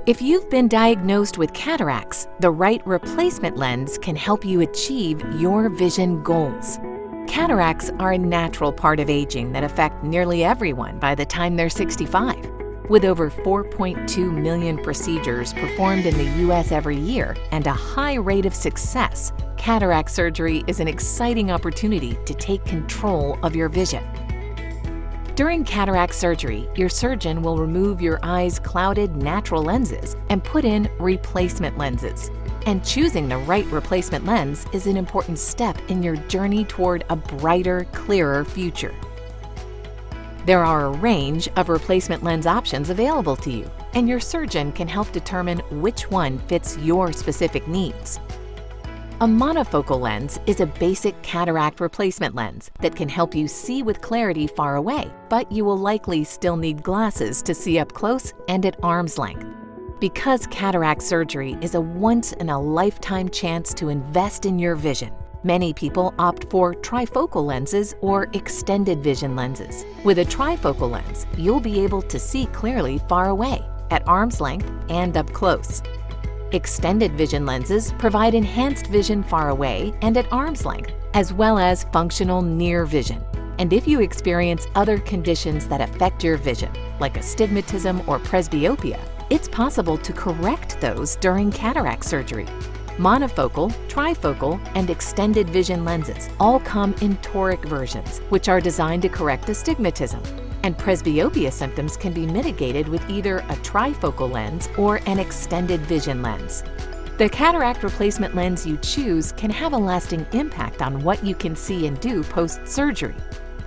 If you've been diagnosed with cataracts, the right replacement lens can help you achieve your vision goals. Cataracts are a natural part of aging that affect nearly everyone by the time they're 65. With over 4.2 million procedures performed in the U.S. every year and a high rate of success, cataract surgery is an exciting opportunity to take control of your vision. During cataract surgery, your surgeon will remove your eye's clouded natural lenses and put in replacement lenses. And choosing the right replacement lens is an important step in your journey toward a brighter, clearer future. There are a range of replacement lens options available to you, and your surgeon can help determine which one fits your specific needs. A monofocal lens is a basic cataract replacement lens that can help you see with clarity far away, but you will likely still need glasses to see up close and at arm's length. Because cataract surgery is a once-in-a-lifetime chance to invest in your vision, many people opt for trifocal lenses or extended vision lenses. With a trifocal lens, you'll be able to see clearly far away, at arm's length, and up close. Extended vision lenses provide enhanced vision far away and at arm's length, as well as functional near vision. And if you experience other conditions that affect your vision, like astigmatism or presbyopia, it's possible to correct those during cataract surgery. Monofocal, trifocal, and extended vision lenses all come in toric versions, which are designed to correct astigmatism. And presbyopia symptoms can be mitigated with either a trifocal lens or an extended vision lens. The cataract replacement lens you choose can have a lasting impact on what you can see and do post-surgery.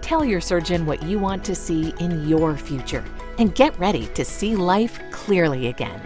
Tell your surgeon what you want to see in your future and get ready to see life clearly again.